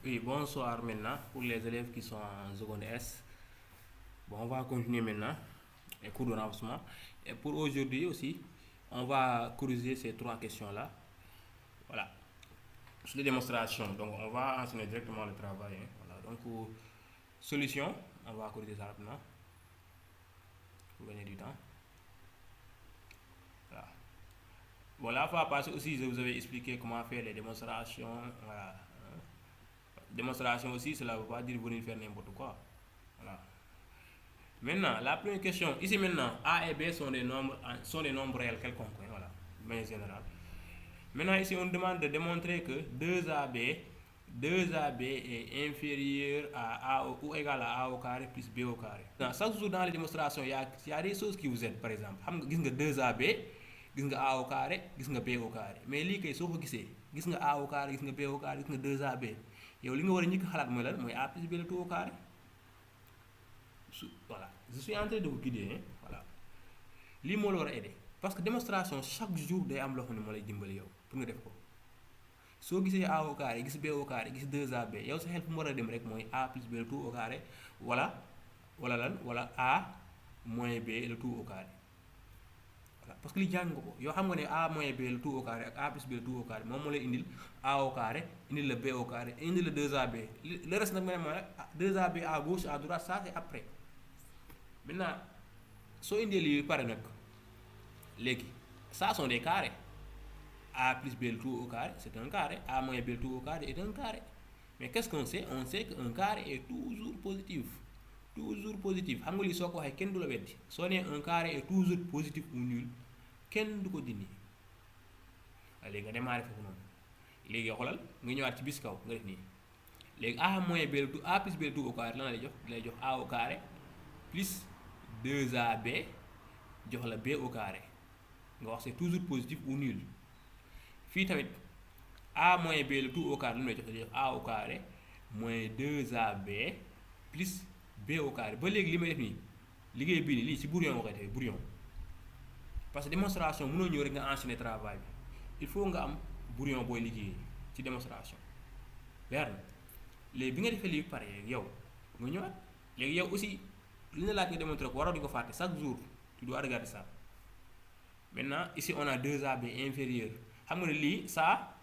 Oui, bonsoir maintenant pour les élèves qui sont en seconde S. Bon, on va continuer maintenant les cours de renforcement. Et pour aujourd'hui aussi, on va corriger ces trois questions-là. Voilà, sur les démonstrations. Donc, on va enseigner directement le travail. Hein. Voilà, donc, pour solution, on va corriger ça rapidement pour gagner du temps. Voilà. Bon, la fois passée aussi, je vous avais expliqué comment faire les démonstrations. Voilà. Démonstration aussi, cela ne veut pas dire venir faire n'importe quoi. Voilà. Maintenant, la première question, ici maintenant, A et B sont des nombres réels quelconques, voilà, de manière générale. Maintenant, ici, on demande de démontrer que 2AB est inférieur à A ou égal à A au carré plus B au carré. Chaque jour dans les démonstrations, il y a des choses qui vous aident, par exemple. Vous avez 2AB, gis nga A au carré, gis nga B au carré. Mais lii kay soo ko gisee, gis nga A au carré, gis nga B au carré, gis nga 2AB. yow li nga war a njëkk xalaat mooy lan mooy A plus B le tout au carré. Voilà, je suis en train de vous guider, hein? Voilà. lii moo la war a aider parce que démonstration chaque jour day am loo xam ne moo lay dimbali yow pour nga def ko soo gisee A au carré gis B au carré gis 2AB yow sa xel fu mu war a dem rek mooy A plus B le tout au carré wala A moins B le tout au carré. Voilà, parce que li jàng nga ko yow xam nga ne A moins B le tout au carré ak A plus B le tout au carré moom moo lay indil A au carré indil la B au carré indil la 2AB le reste nag nga ne ma 2AB à gauche à droite ça c'est après. Maintenant soo indee lii pare nag léegi ça sont des carrés A plus B le tout au carré c'est un carré A moins B le tout au carré est un carré mais qu'est-ce qu'on sait on sait qu'un carré est toujours positif xam nga lii soo ko waxee kenn du la weddi soo nee un carré est toujours positif ou nul kenn du ko dindi léegi nga démarrer foofu noonu léegi xoolal nga ñëwaat ci bis kaw nga def nii léegi A moins B le tout A plus B le tout au carré lan lay jox A au carré plus 2AB jox la B au carré nga wax c'est toujours positif ou nul fii tamit A moins B le tout au carré lu may jox A au carré moins 2AB plus B au carré ba léegi li may def nii liggéey bii nii lii ci brouillon nga koy defee brouillon parce que démonstration mënoo ñëw rek nga enchaîner travail bi il faut nga am brouillon booy liggéey ci démonstration leer na léegi bi nga defee lii pare yow nga ñëwaat léegi yow aussi li nga laaj nga démontrer ko waroo di ko fàtte chaque jour tu dois regarder ça maintenant ici on a 2AB inférieur xam nga ne lii ça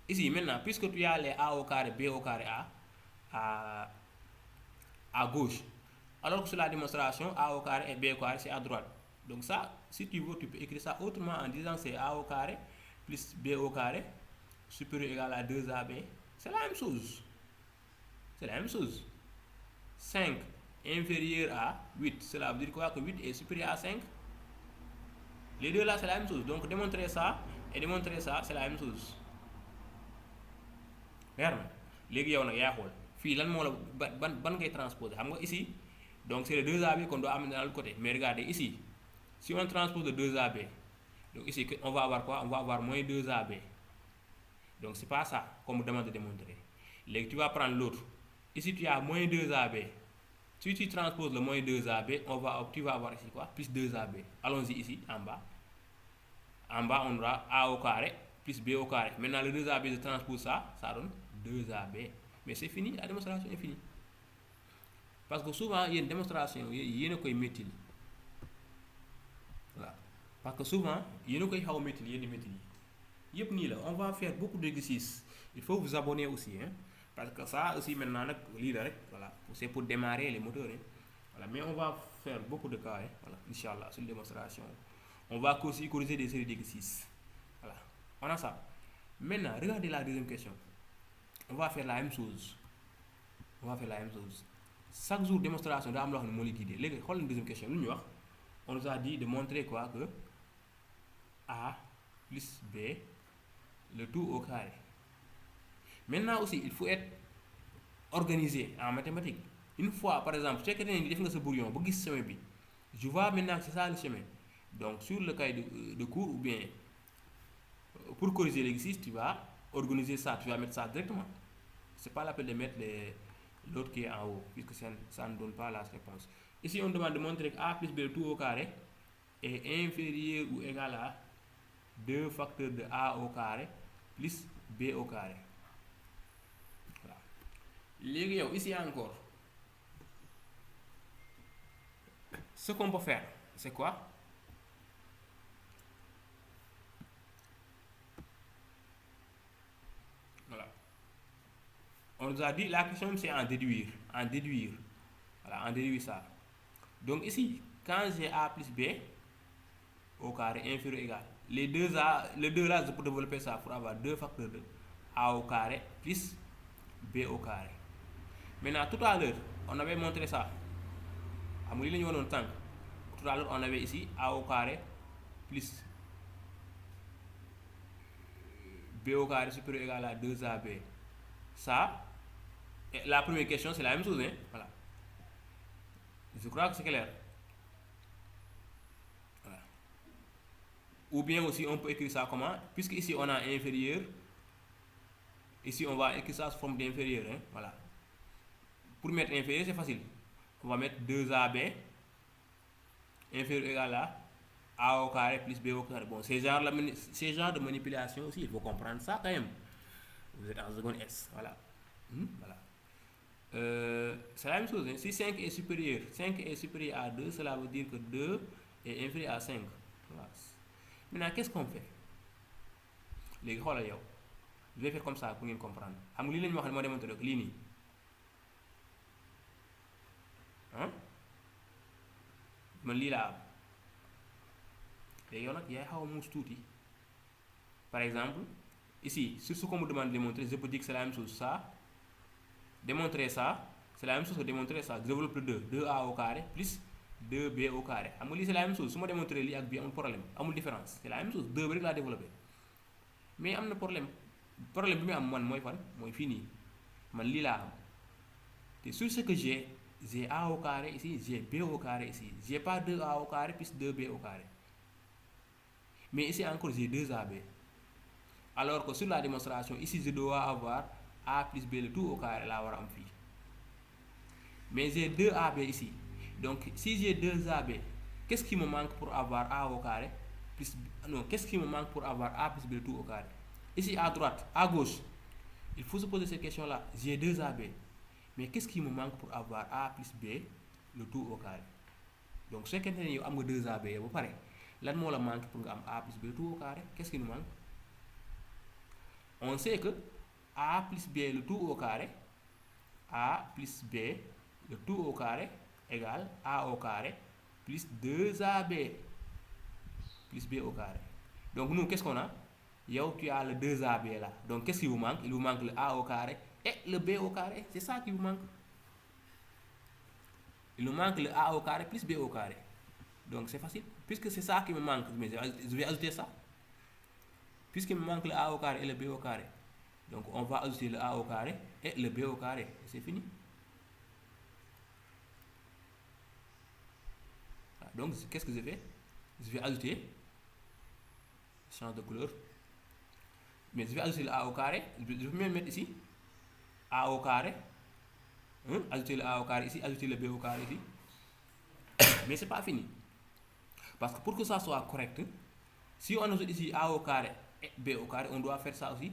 ici maintenant puisque tu as les A au carré B au carré à gauche alors que sur la démonstration A au carré et B au carré c'est à droite donc ça si tu veux tu peux écrire ça autrement en disant c'est A au carré plus B au carré supérieur égal à 2AB c'est la même chose 5 inférieur à 8 cela veut dire quoi que 8 est supérieur à 5 les deux là c'est la même chose donc démontrer ça et démontrer ça c'est la même chose leer na léegi yow nag yaa xool fii lan moo la ban ngay transposer xam nga ici donc c'est le 2AB qu'on doit amener de l'autre côté mais regardez ici si on transpose le 2AB donc ici on va avoir quoi on va avoir moins 2AB donc c'est pas ça qu'on me demande de démontrer léegi tu vas prendre l'autre ici tu as moins 2AB si tu transposes le moins 2AB tu vas avoir ici quoi plus 2AB allons-y ici en bas on aura A au carré plus B au carré maintenant le 2AB je transpose ça donne 2AB mais c'est fini la démonstration est finie parce que souvent yéen démonstration yéen a koy métti voilà parce que souvent yéen a koy xaw a métti yéen di métti yëpp nii la on va faire beaucoup d'exercices il faut vous abonner aussi hein parce que ça aussi maintenant nag lii la rek voilà c'est pour démarrer les moteurs hein voilà mais on va faire beaucoup de cas hein voilà inchallah sur les démonstrations on va aussi corriger des séries d'exercices voilà on a ça maintenant regardez la deuxième question on va faire la même chose chaque jour démonstration daa am loo xam ne moo lay guider léegi xool na deuxième question lu ñu wax on nous a dit de montrer quoi que A plus B le tout au carré maintenant aussi il faut être organisé en mathématiques une fois par exemple su fekkee ne def nga sa brouillon ba gis chemin bi je vois maintenant que c'est ça le chemin donc sur le cahier de cours ou bien pour corriger l'exercice tu vas organiser ça tu vas mettre ça directement c'est pas la peine de mettre l'autre qui est en haut puisque ça ne donne pas la réponse ici on demande de montrer que A plus B le tout au carré est inférieur ou égal à 2 facteurs de A au carré plus B au carré voilà Ici encore, ce qu'on peut faire, c'est quoi? Voilà. On nous a dit, la question c'est en déduire. Voilà, en déduire ça. Donc ici, quand j'ai A plus B au carré inférieur ou égal, les deux là, je peux développer ça pour avoir deux facteurs de A au carré plus B au carré. Maintenant, tout à l'heure, on avait montré ça. Tout à l'heure, on avait ici A au carré plus B au carré supérieur ou égal à 2AB. Ça, la première question, c'est la même chose. Hein? Voilà. Je crois que c'est clair. Voilà. Ou bien aussi, on peut écrire ça comment? Puisque ici, on a inférieur. Ici, on va écrire ça sous forme d'inférieur. Hein? Voilà. Pour mettre inférieur, c'est facile. On va mettre 2AB inférieur ou égal à A au carré plus B au carré. Bon, ces genres de manipulation aussi, il faut comprendre ça quand même. Vous êtes en seconde S. Voilà. Voilà. C'est la même chose. Hein. Si 5 est supérieur à 2, cela veut dire que 2 est inférieur à 5. Voilà. Maintenant, qu'est-ce qu'on fait? Les gars, je vais faire comme ça pour comprendre. Xam nga lii la ñu wax ne moo démontré que lii nii man lii laa am léegi yow nag yaay xaw a muus tuuti. Par exemple, ici, sur ce qu'on me demande de démontrer, je peux dire que c'est la même chose. Ça, démontrer ça, c'est la même chose que démontrer ça. Je développe le 2. 2A au carré plus 2B au carré. Xam nga lii c'est la même chose. su ma démontrer lii ak bii amul problème, amul différence. C'est la même chose. 2 bi rek laa développé. Mais am na problème bi muy am man mooy fan mooy fii nii man lii laa am te sur ce que j'ai A au carré ici, j'ai B au carré ici. J'ai pas 2A au carré plus 2B au carré. Mais ici encore, j'ai 2AB. Alors que sur la démonstration, ici, je dois avoir A plus B le tout au carré, là, war a am fii. Mais j'ai 2AB ici. Donc, si j'ai 2AB, qu'est-ce qui me manque pour avoir A au carré plus non, qu'est-ce qui me manque pour avoir A plus B le tout au carré? Ici, à droite, à gauche, il faut se poser cette question-là. J'ai 2AB. Mais qu'est-ce qui me manque pour avoir A plus B le tout au carré? Donc, ce fekkente ne yow am nga 2AB ba pare lan moo la manque pour nga am A plus B le tout au carré? Qu'est-ce qui nous manque? On sait que A plus B le tout au carré, A plus B le tout au carré égale A au carré plus 2AB plus B au carré. Donc, nous, qu'est-ce qu'on a? Yow, tu as le 2AB là. Donc, qu'est-ce qui vous manque? Il vous manque le A au carré et le B au carré. C'est ça qui vous manque. Il nous manque le A au carré plus B au carré. Donc, c'est facile. Puisque c'est ça qui me manque, mais je vais ajouter ça. Puisqu'il me manque le A au carré et le B au carré. Donc, on va ajouter le A au carré et le B au carré. Et c'est fini. Donc, qu'est-ce que je fais? Je vais ajouter, change de couleur, mais je vais ajouter le A au carré. Je vais même mettre ici A au carré, ajouter le A au carré ici, ajouter le B au carré ici. Mais c'est pas fini. Parce que pour que ça soit correct, si on ajoute ici A au carré et B au carré, on doit faire ça aussi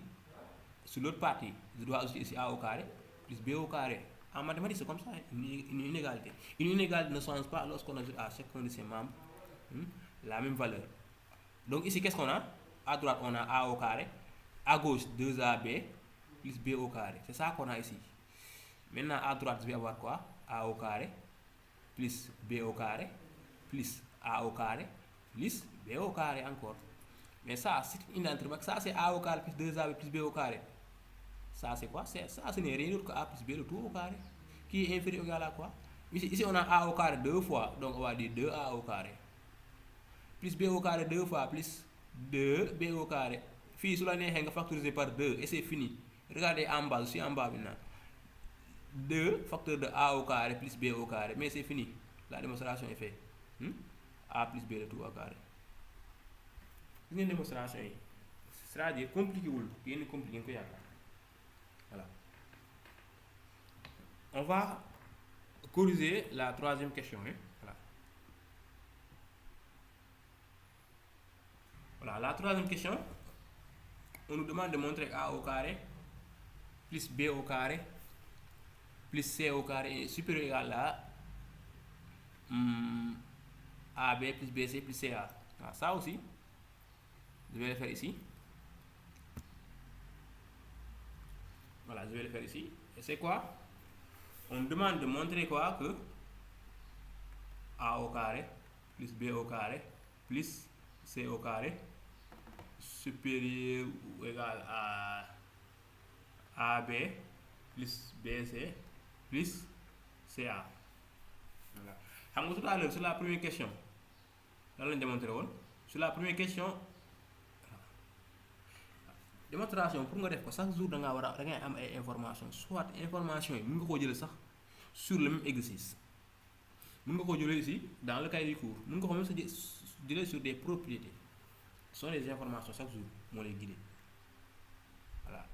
sur l'autre partie. Je dois ajouter ici A au carré plus B au carré. En mathématiques, c'est comme ça, une inégalité. Une inégalité ne change pas lorsqu'on ajoute à chacun de ses membres la même valeur. Donc ici, qu'est-ce qu'on a? À droite, on a A au carré. À gauche, 2AB plus B au carré. C'est ça qu'on a ici. Maintenant, à droite, je vais avoir quoi? A au carré plus B au carré plus A au carré plus B au carré encore. Mais ça, c'est une entre ça, c'est A au carré plus 2AB plus B au carré. Ça, c'est quoi? Ça, ce n'est rien d'autre que A plus B le tout au carré. Qui est inférieur ou égal à quoi? Ici, on a A au carré deux fois. Donc, on va dire 2A au carré. Plus B au carré deux fois plus 2B au carré. Fille, sur la neige, on factoriser par 2 et c'est fini. Regardez en bas, je suis en bas maintenant. 2 facteur de A au carré plus B au carré. Mais c'est fini. La démonstration est faite. A plus B le tout au carré. C'est une démonstration. C'est-à-dire compliqué ou bien compliqué que voilà. On va corriger la troisième question. Voilà. Voilà, la troisième question, on nous demande de montrer A au carré plus B au carré plus C au carré est supérieur ou égal à AB plus BC plus CA. Ça aussi, je vais le faire ici. Voilà, je vais le faire ici. Et c'est quoi? On demande de montrer quoi? Que A au carré plus B au carré plus C au carré supérieur ou égal à AB plus BC plus CA. Voilà. Xam nga tout à l'heure sur la première question lan lañ démontré woon sur la première question démonstration pour nga def ko chaque jour da ngay am ay information soit information yi mën nga koo jëlee sax sur le même exercice mën nga koo jëlee ici dans le cahier du cours mën nga ko même sa jëlee sur des propriétés ce sont des informations chaque jour moo lay guider. Voilà.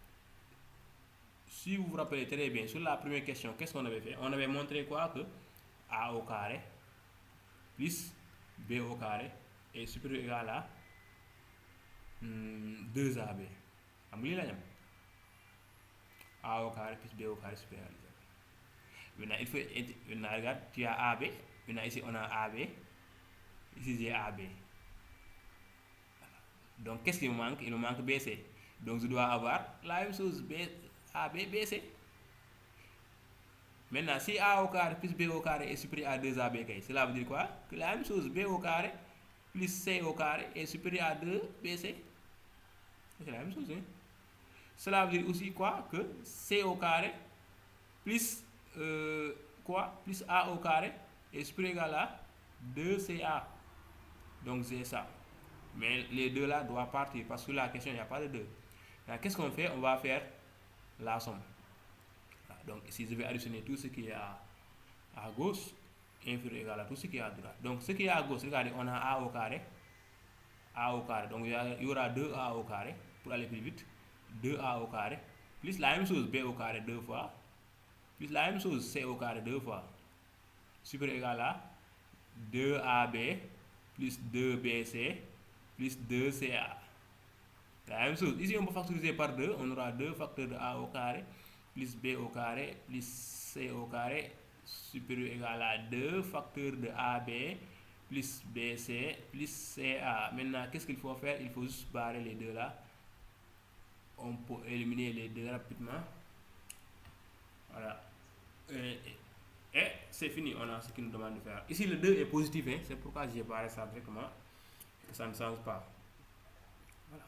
Si vous vous rappelez très bien sur la première question qu'est-ce qu'on avait fait? On avait montré quoi? Que A au carré plus B au carré est supérieur ou égal à 2AB. xam nga lii la ñu am A au carré plus B au carré supérieur à 2AB. Maintenant il faut maintenant regarde, tu as AB, maintenant ici on a AB, ici j'ai AB. Donc qu'est-ce qui me manque? Il me manque BC. Donc je dois avoir la même chose, AB, BC. Maintenant si A au carré plus B au carré est supérieur à 2AB, cela veut dire quoi? Que la même chose, B au carré plus C au carré est supérieur à 2BC. C'est la même chose. Hein? Cela veut dire aussi quoi? Que C au carré plus quoi? Plus A au carré est supérieur ou égal à 2CA. Donc c'est ça. Mais les deux là doivent partir parce que la question il n'y a pas de 2. Qu'est-ce qu'on fait? On va faire la somme. Donc ici je vais additionner tout ce qui est à gauche inférieur ou égal à tout ce qui est à droite. Donc ce qui est à gauche, regardez, on a A au carré. Donc il y aura 2A au carré pour aller plus vite. 2A au carré plus la même chose B au carré 2 fois plus la même chose C au carré 2 fois supérieur ou égal à 2AB plus 2BC plus 2CA. La même chose. Ici on peut factoriser par 2. On aura 2 facteurs de A au carré plus B au carré plus C au carré supérieur ou égal à 2 facteurs de AB plus BC plus CA. Maintenant qu'est-ce qu'il faut faire? Il faut juste barrer les deux là. On peut éliminer les deux rapidement. Voilà. Et c'est fini, on a ce qu'il nous demande de faire. Ici le 2 est positif, hein? C'est pourquoi j'ai barré ça directement. Que ça ne change pas. Voilà.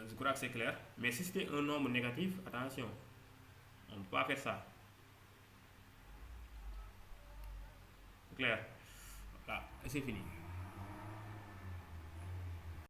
Je crois que c'est clair. Mais si c'était un nombre négatif, attention, on ne peut pas faire ça. C'est clair? Voilà, et c'est fini.